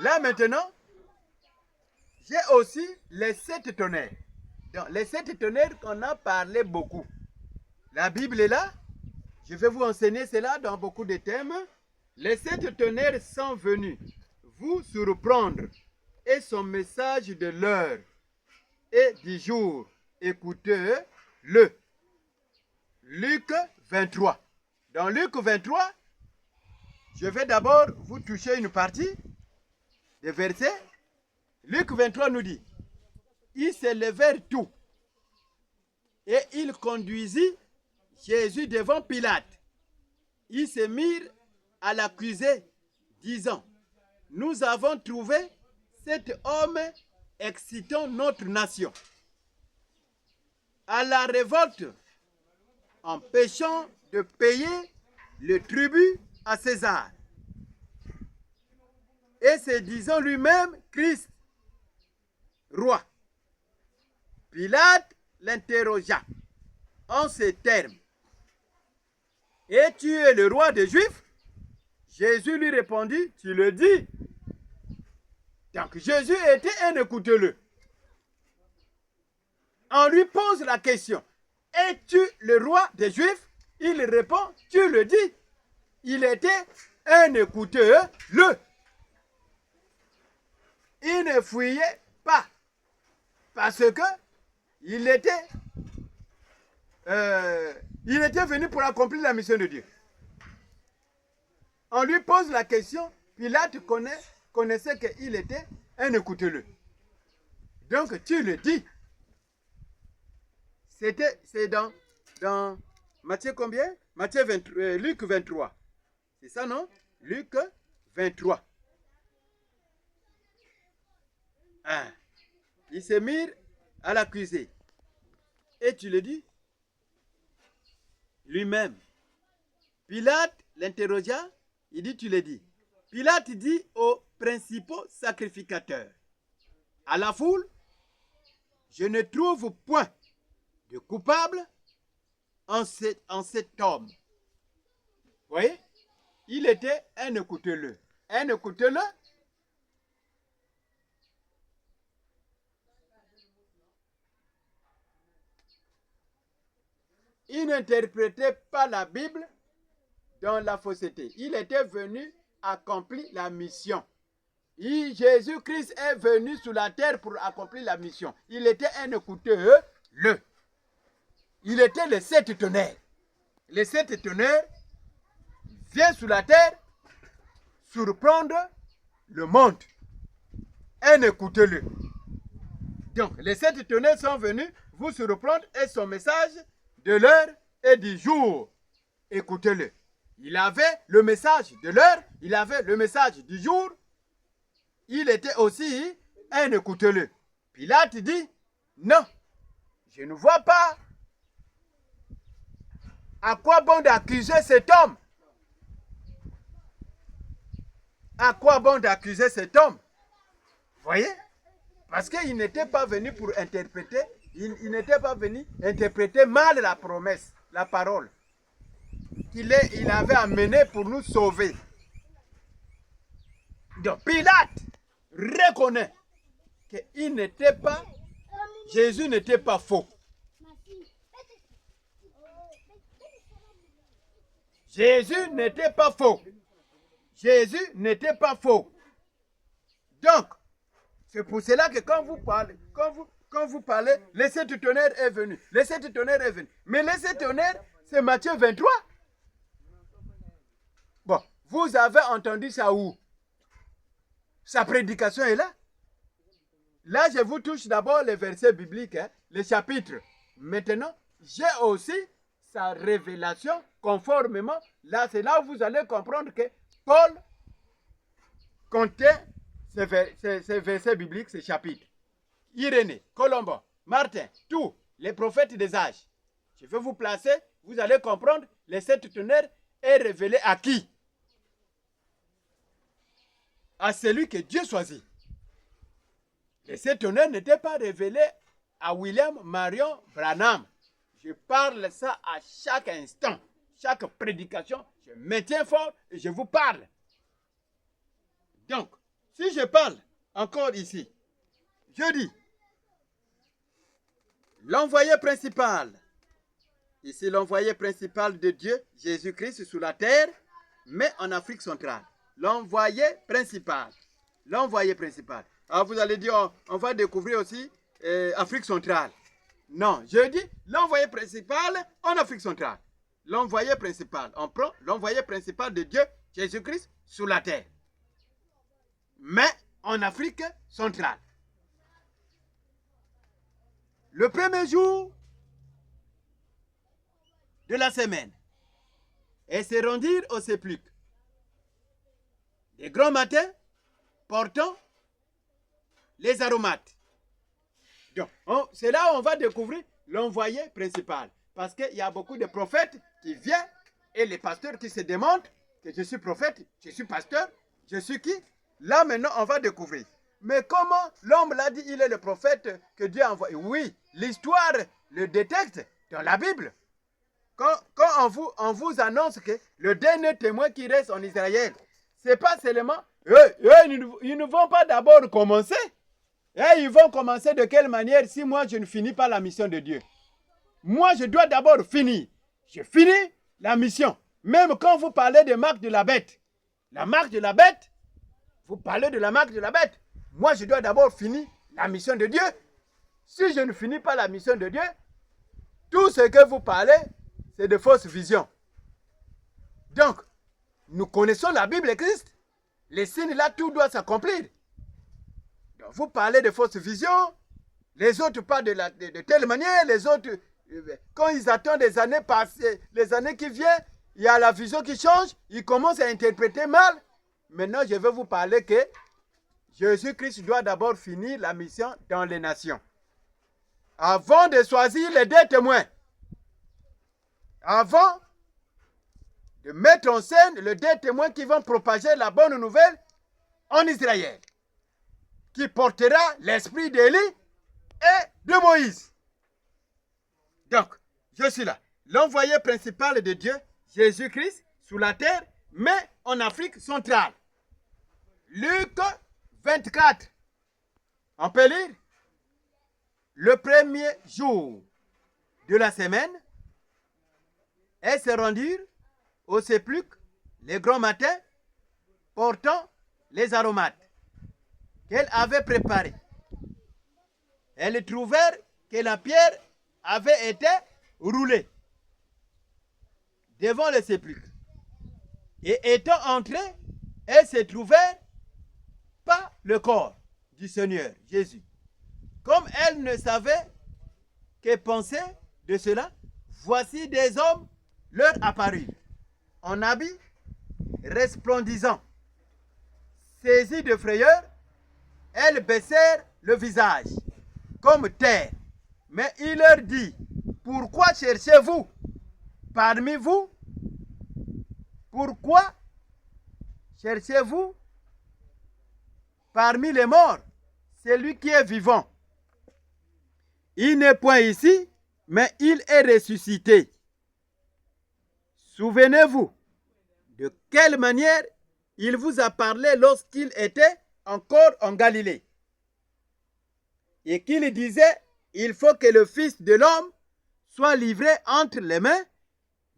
Là maintenant, j'ai aussi les 7 tonnerres. Donc, les 7 tonnerres qu'on a parlé beaucoup. La Bible est là. Je vais vous enseigner cela dans beaucoup de thèmes. Les 7 tonnerres sont venus vous surprendre et son message de l'heure et du jour. Écoutez-le. Luc 23. Dans Luc 23, je vais d'abord vous toucher une partie des versets. Luc 23 nous dit, ils se levèrent tous et ils conduisit Jésus devant Pilate. Ils se mirent à l'accuser, disant, nous avons trouvé cet homme excitant notre nation à la révolte, empêchant de payer le tribut à César. Et se disant lui-même Christ, roi. Pilate l'interrogea en ces termes. Es-tu le roi des Juifs? Jésus lui répondit, tu le dis. Donc Jésus était un écoutez-le. On lui pose la question, es-tu le roi des Juifs? Il répond, tu le dis. Il était un écoutez-le. Il ne fuyait pas parce que il était venu pour accomplir la mission de Dieu. On lui pose la question, Pilate connaissait qu'il était un écoutez-le. Donc tu le dis. C'est dans Matthieu combien? Matthieu 23, Luc 23. C'est ça, non? Luc 23. Ah. Ils se mirent à l'accuser. Et tu le dis? Lui-même. Pilate l'interrogea, il dit, tu le dis. Pilate dit aux principaux sacrificateurs, à la foule, je ne trouve point de coupable en cet homme. Vous voyez? Il était un écoutez-le. Un écoutez-le. Il n'interprétait pas la Bible dans la fausseté. Il était venu accomplir la mission. Jésus-Christ est venu sur la terre pour accomplir la mission. Il était un écoutez-le. Il était les 7 tonnerres. Les 7 tonnerres viennent sur la terre surprendre le monde. Un écoutez-le. Donc, les 7 tonnerres sont venus vous surprendre et son message de l'heure et du jour. Écoutez-le. Il avait le message de l'heure, il avait le message du jour. Il était aussi un écoutez-le. Pilate dit, non, je ne vois pas à quoi bon d'accuser cet homme. À quoi bon d'accuser cet homme? Vous voyez? Parce qu'il n'était pas venu pour interpréter, il n'était pas venu interpréter mal la promesse, la parole qu'il avait amenée pour nous sauver. Donc Pilate reconnaît que Jésus n'était pas faux. Jésus n'était pas faux. Jésus n'était pas faux. Donc, c'est pour cela que quand vous parlez, les 7 tonnerres est venu. Les 7 tonnerres est venu. Mais les 7 tonnerres, c'est Matthieu 23. Bon, vous avez entendu ça où? Sa prédication est là. Là, je vous touche d'abord les versets bibliques, les chapitres. Maintenant, j'ai aussi sa révélation conformément. Là, c'est là où vous allez comprendre que Paul comptait ces versets bibliques, ces chapitres. Irénée, Colomban, Martin, tous les prophètes des âges. Je vais vous placer, vous allez comprendre, les 7 tonnerres est révélé à qui? À celui que Dieu choisit. Les 7 tonnerres n'étaient pas révélés à William Marion Branham. Je parle ça à chaque instant, chaque prédication, je me tiens fort et je vous parle. Donc, Si je parle encore ici, je dis, l'envoyé principal, ici l'envoyé principal de Dieu, Jésus-Christ sur la terre, mais en Afrique centrale. L'envoyé principal. L'envoyé principal. Alors vous allez dire, on va découvrir aussi Afrique centrale. Non, je dis l'envoyé principal en Afrique centrale. L'envoyé principal. On prend l'envoyé principal de Dieu, Jésus-Christ, sur la terre. Mais en Afrique centrale. Le premier jour de la semaine, et se rendirent au sépulcre. Des grands matins portant les aromates. Donc, c'est là où on va découvrir l'envoyé principal. Parce qu'il y a beaucoup de prophètes qui viennent et les pasteurs qui se demandent que je suis prophète, je suis pasteur, je suis qui? Là maintenant on va découvrir. Mais comment l'homme l'a dit, il est le prophète que Dieu a envoyé? Oui, l'histoire le détecte dans la Bible. Quand on vous annonce que le dernier témoin qui reste en Israël, ce n'est pas seulement, ils ne vont pas d'abord commencer. Et ils vont commencer de quelle manière si moi je ne finis pas la mission de Dieu? Moi je dois d'abord finir. Je finis la mission. Même quand vous parlez de marque de la bête, la marque de la bête, vous parlez de la marque de la bête. Moi je dois d'abord finir la mission de Dieu. Si je ne finis pas la mission de Dieu, tout ce que vous parlez, c'est de fausses visions. Donc, nous connaissons la Bible existe. Les signes là, tout doit s'accomplir. Donc, vous parlez de fausses visions, les autres parlent de telle manière, les autres, quand ils attendent des années passées, les années qui viennent, il y a la vision qui change, ils commencent à interpréter mal. Maintenant, je vais vous parler que Jésus-Christ doit d'abord finir la mission dans les nations. Avant de choisir les deux témoins, avant de mettre en scène les deux témoins qui vont propager la bonne nouvelle en Israël, qui portera l'esprit d'Élie et de Moïse. Donc, je suis là, l'envoyé principal de Dieu, Jésus-Christ, sur la terre, mais en Afrique centrale. Luc 24. On peut lire? Le premier jour de la semaine, elles se rendirent au sépulcre les grands matins, portant les aromates qu'elle avait préparés. Elles trouvèrent que la pierre avait été roulée devant le sépulcre. Et étant entrées, elles se trouvèrent pas le corps du Seigneur Jésus. Comme elles ne savaient que penser de cela, voici des hommes leur apparurent, en habits resplendissants. Saisies de frayeur, elles baissèrent le visage comme terre. Mais il leur dit, pourquoi cherchez-vous parmi vous? Pourquoi cherchez-vous parmi les morts celui qui est vivant? Il n'est point ici, mais il est ressuscité. Souvenez-vous de quelle manière il vous a parlé lorsqu'il était encore en Galilée. Et qu'il disait, il faut que le Fils de l'homme soit livré entre les mains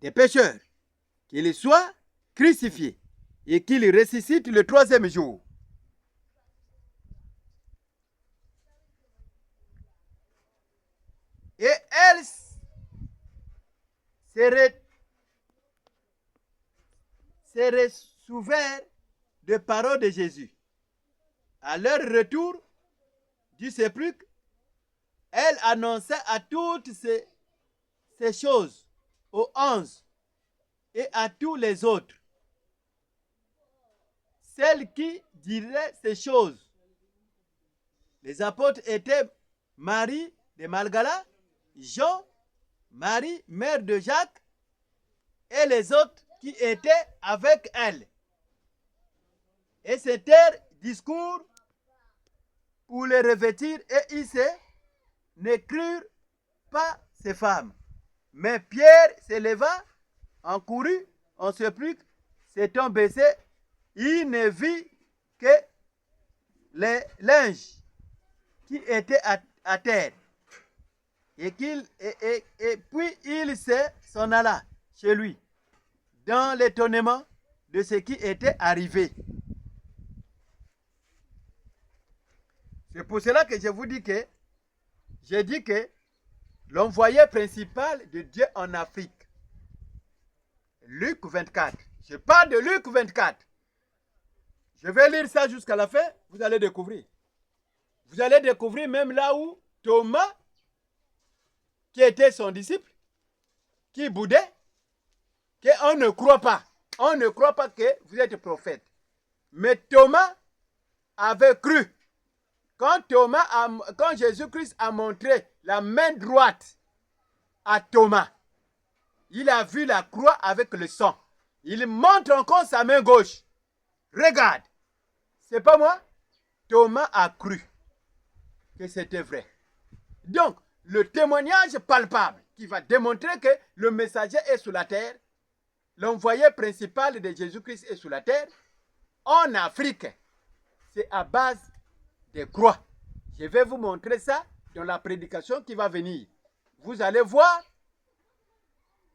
des pécheurs, qu'il soit crucifié et qu'il ressuscite le troisième jour. Et elles se ressouvinrent des paroles de Jésus. À leur retour du sépulcre, elle annonça à toutes ces choses aux 11 et à tous les autres. Celles qui diraient ces choses. Les apôtres étaient Marie de Magdala, Jean, Marie, mère de Jacques, et les autres qui étaient avec elle. Et c'était discours pour les revêtir, et ils n'écrirent pas ces femmes. Mais Pierre se leva, en courut, en sépulcre, s'étant baissé, il ne vit que les linges qui étaient à terre. Et puis il s'en alla chez lui, dans l'étonnement de ce qui était arrivé. C'est pour cela que je vous dis que, j'ai dit que l'envoyé principal de Dieu en Afrique, Luc 24, je parle de Luc 24. Je vais lire ça jusqu'à la fin, vous allez découvrir. Vous allez découvrir même là où Thomas, qui était son disciple, qui boudait, qu'on ne croit pas. On ne croit pas que vous êtes prophète. Mais Thomas avait cru. Quand Jésus-Christ a montré la main droite à Thomas, il a vu la croix avec le sang. Il montre encore sa main gauche. Regarde. C'est pas moi. Thomas a cru que c'était vrai. Donc, le témoignage palpable qui va démontrer que le messager est sous la terre, l'envoyé principal de Jésus-Christ est sous la terre, en Afrique, c'est à base des croix. Je vais vous montrer ça dans la prédication qui va venir. Vous allez voir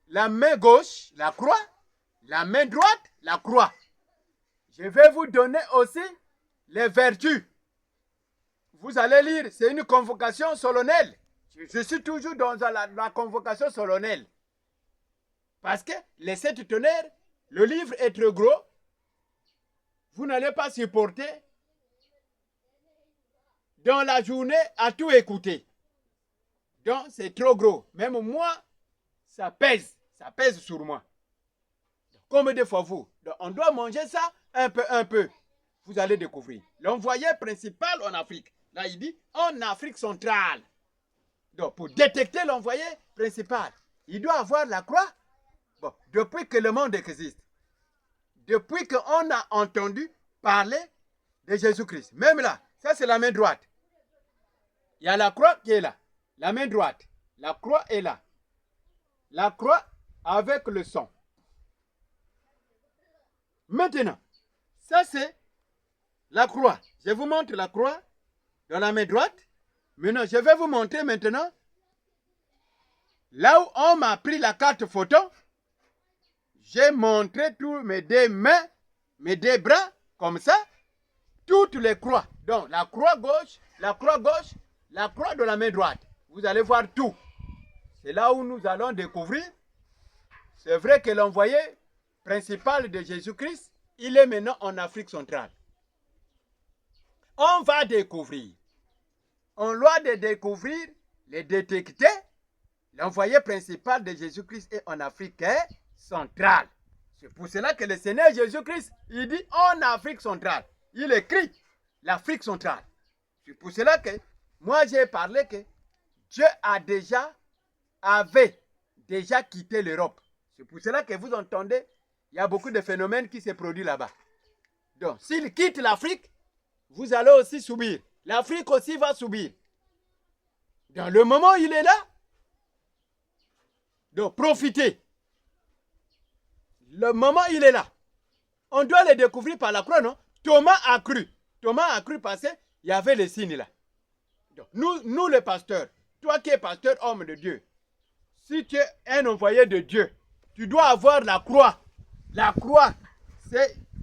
la main gauche, la croix, la main droite, la croix. Je vais vous donner aussi les vertus. Vous allez lire, c'est une convocation solennelle. Je suis toujours dans la convocation solennelle. Parce que les 7 tonnerres, le livre est trop gros. Vous n'allez pas supporter dans la journée à tout écouter. Donc c'est trop gros. Même moi, ça pèse sur moi. Comme des fois vous. Donc, on doit manger ça un peu. Vous allez découvrir. L'envoyé principal en Afrique. Là, il dit en Afrique centrale. Donc, pour détecter l'envoyé principal, il doit avoir la croix. Bon, depuis que le monde existe, depuis qu'on a entendu parler de Jésus-Christ, même là, ça c'est la main droite. Il y a la croix qui est là, la main droite. La croix est là. La croix avec le sang. Maintenant, ça c'est la croix. Je vous montre la croix dans la main droite. Maintenant, je vais vous montrer maintenant là où on m'a pris la carte photo. J'ai montré tous mes deux mains, mes deux bras, comme ça, toutes les croix. Donc, la croix gauche, la croix de la main droite. Vous allez voir tout. C'est là où nous allons découvrir. C'est vrai que l'envoyé principal de Jésus-Christ, il est maintenant en Afrique centrale. On va découvrir. On doit découvrir, les détecter. L'envoyé principal de Jésus-Christ est en Afrique centrale. C'est pour cela que le Seigneur Jésus-Christ, il dit en Afrique centrale. Il écrit l'Afrique centrale. C'est pour cela que moi j'ai parlé que Dieu avait déjà quitté l'Europe. C'est pour cela que vous entendez, il y a beaucoup de phénomènes qui se produisent là-bas. Donc, s'il quitte l'Afrique, vous allez aussi subir. L'Afrique aussi va subir. Dans le moment où il est là, donc profitez. Le moment où il est là, on doit le découvrir par la croix, non? Thomas a cru. Thomas a cru parce qu'il y avait les signes là. Donc, nous les pasteurs, toi qui es pasteur, homme de Dieu, si tu es un envoyé de Dieu, tu dois avoir la croix. La croix,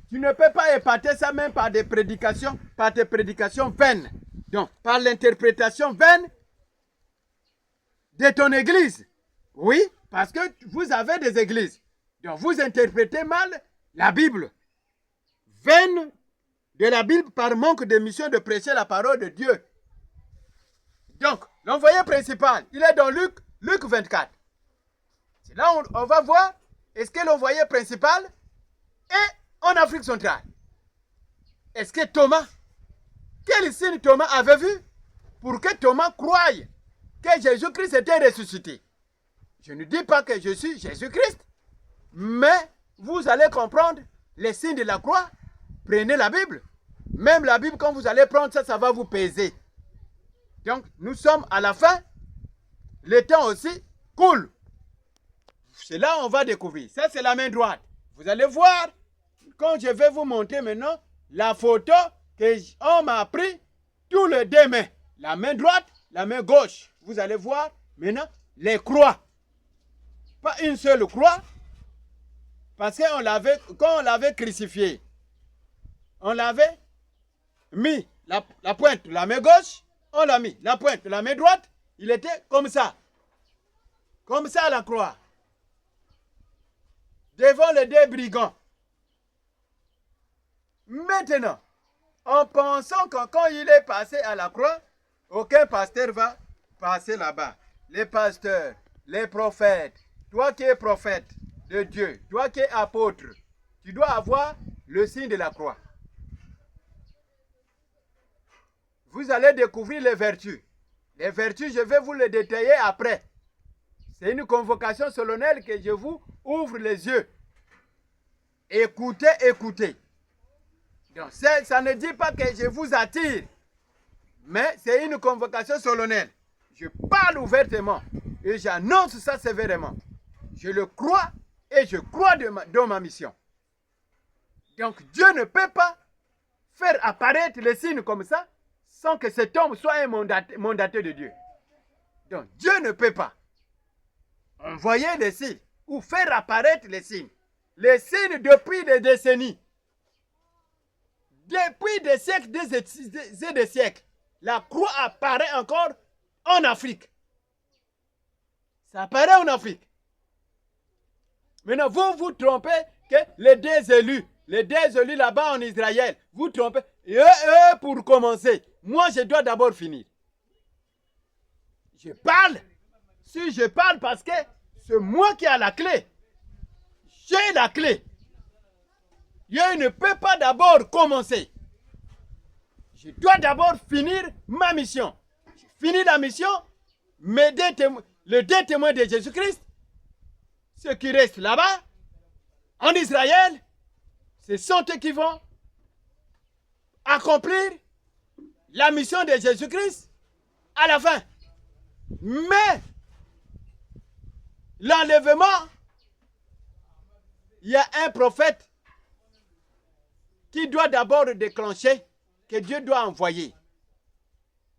tu ne peux pas épater ça même par des prédications vaines. Donc, par l'interprétation vaine de ton église. Oui, parce que vous avez des églises. Donc, vous interprétez mal la Bible. Vaine de la Bible par manque de mission de prêcher la parole de Dieu. Donc, l'envoyé principal, il est dans Luc 24. C'est là où on va voir, est-ce que l'envoyé principal est en Afrique centrale? Est-ce que Thomas, quel signe Thomas avait vu pour que Thomas croie que Jésus-Christ était ressuscité? Je ne dis pas que je suis Jésus-Christ, mais vous allez comprendre les signes de la croix. Prenez la Bible. Même la Bible, quand vous allez prendre ça, ça va vous peser. Donc, nous sommes à la fin. Le temps aussi coule. C'est là où on va découvrir. Ça, c'est la main droite. Vous allez voir, quand je vais vous montrer maintenant la photo qu'on m'a pris tous les deux mains. La main droite, la main gauche. Vous allez voir maintenant les croix. Pas une seule croix. Parce qu'on l'avait, quand on l'avait crucifié, on l'avait mis la pointe de la main gauche, on l'a mis la pointe de la main droite, il était comme ça. Comme ça à la croix. Devant les deux brigands. Maintenant, en pensant que quand il est passé à la croix, aucun pasteur va passer là-bas. Les pasteurs, les prophètes, toi qui es prophète de Dieu, toi qui es apôtre, tu dois avoir le signe de la croix. Vous allez découvrir les vertus. Les vertus, je vais vous les détailler après. C'est une convocation solennelle que je vous ouvre les yeux. Écoutez, écoutez. Donc, ça ne dit pas que je vous attire, mais c'est une convocation solennelle. Je parle ouvertement et j'annonce ça sévèrement. Je le crois et je crois dans ma mission. Donc, Dieu ne peut pas faire apparaître les signes comme ça sans que cet homme soit un mandateur de Dieu. Donc, Dieu ne peut pas envoyer les signes ou faire apparaître les signes. Les signes depuis des décennies. Depuis des siècles et des siècles, la croix apparaît encore en Afrique. Ça apparaît en Afrique. Maintenant, vous vous trompez que les deux élus là-bas en Israël, vous trompez. Et eux, pour commencer, moi, je dois d'abord finir. Je parle. Si je parle parce que c'est moi qui ai la clé. J'ai la clé. Dieu ne peut pas d'abord commencer. Je dois d'abord finir ma mission. J'ai fini la mission, les deux témoins de Jésus-Christ, ceux qui restent là-bas, en Israël, ce sont eux qui vont accomplir la mission de Jésus-Christ à la fin. Mais l'enlèvement, il y a un prophète qui doit d'abord déclencher, que Dieu doit envoyer.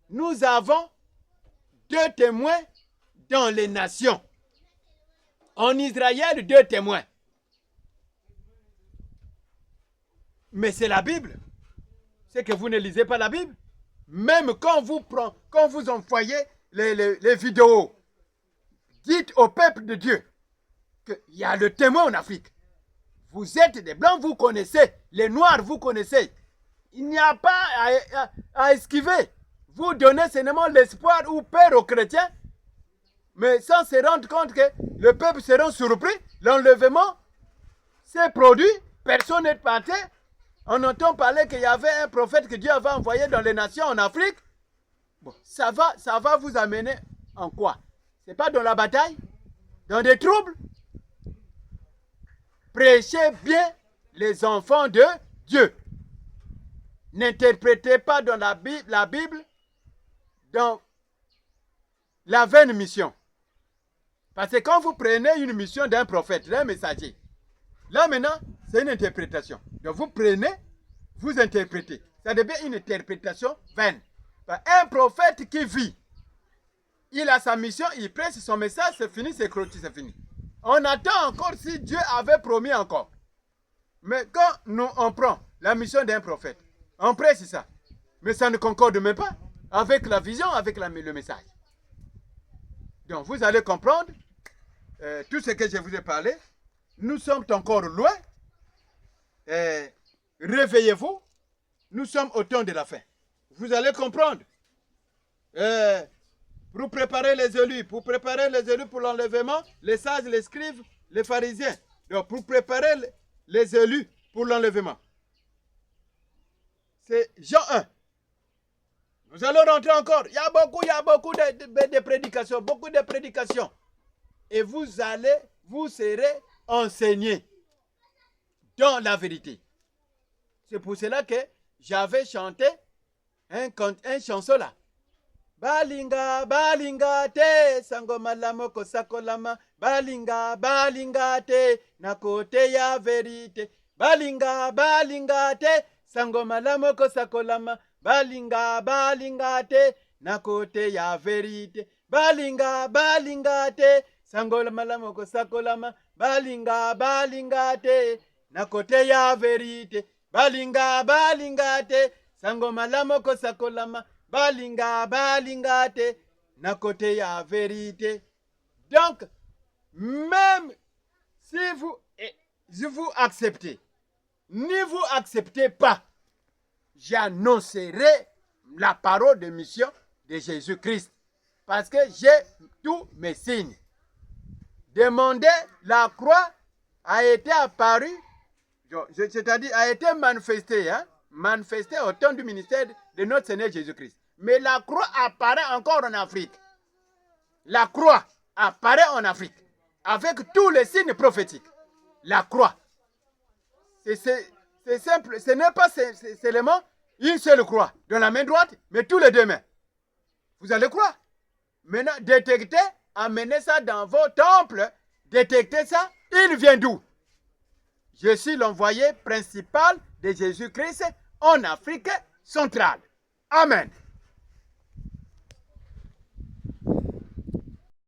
Nous avons deux témoins dans les nations. En Israël, deux témoins. Mais c'est la Bible. C'est que vous ne lisez pas la Bible. Même quand vous envoyez les vidéos, dites au peuple de Dieu qu'il y a le témoin en Afrique. Vous êtes des blancs, vous connaissez. Les noirs, vous connaissez. Il n'y a pas à esquiver. Vous donnez seulement l'espoir ou peur aux chrétiens, mais sans se rendre compte que le peuple sera surpris. L'enlèvement s'est produit, personne n'est parti. On entend parler qu'il y avait un prophète que Dieu avait envoyé dans les nations en Afrique. Bon, ça va vous amener en quoi? C'est pas dans la bataille? Dans des troubles? Prêchez bien les enfants de Dieu. N'interprétez pas dans la Bible dans la vaine mission. Parce que quand vous prenez une mission d'un prophète, d'un messager, là maintenant, c'est une interprétation. Donc vous prenez, vous interprétez. Ça devient une interprétation vaine. Un prophète qui vit, il a sa mission, il prêche son message, c'est fini, c'est clôturé, c'est fini. On attend encore si Dieu avait promis encore. Mais quand on prend la mission d'un prophète, on prêche ça. Mais ça ne concorde même pas avec la vision, avec le message. Donc vous allez comprendre tout ce que je vous ai parlé. Nous sommes encore loin. Réveillez-vous. Nous sommes au temps de la fin. Vous allez comprendre. Pour préparer les élus, pour l'enlèvement, les sages, les scribes, les pharisiens. Donc pour préparer les élus pour l'enlèvement. C'est Jean 1. Nous allons rentrer encore. Il y a beaucoup de prédications, beaucoup de prédications. Et vous serez enseignés dans la vérité. C'est pour cela que j'avais chanté un chanson là. Balinga, balinga te, sangomalamo kosakolama. Balinga, balinga te, na kote ya vérité. Balinga, balinga te, sangoma la moko sakolama, balinga balinga te, na kote ya vérité, balinga balinga te, sangoma la moko sakolama, balinga balinga te, na kote ya vérité, balinga balinga te, sangoma la moko sakolama, balinga balinga te, na kote ya vérité. Donc, même si vous acceptez, ni vous acceptez pas, j'annoncerai la parole de mission de Jésus-Christ. Parce que j'ai tous mes signes. Demandez, la croix a été apparue, c'est-à-dire a été manifestée, manifestée au temps du ministère de notre Seigneur Jésus-Christ. Mais la croix apparaît encore en Afrique. La croix apparaît en Afrique avec tous les signes prophétiques. La croix. C'est simple. Ce n'est pas seulement une seule croix dans la main droite, mais tous les deux mains. Vous allez croire. Maintenant, détectez, amenez ça dans vos temples. Détectez ça. Il vient d'où? Je suis l'envoyé principal de Jésus-Christ en Afrique centrale. Amen.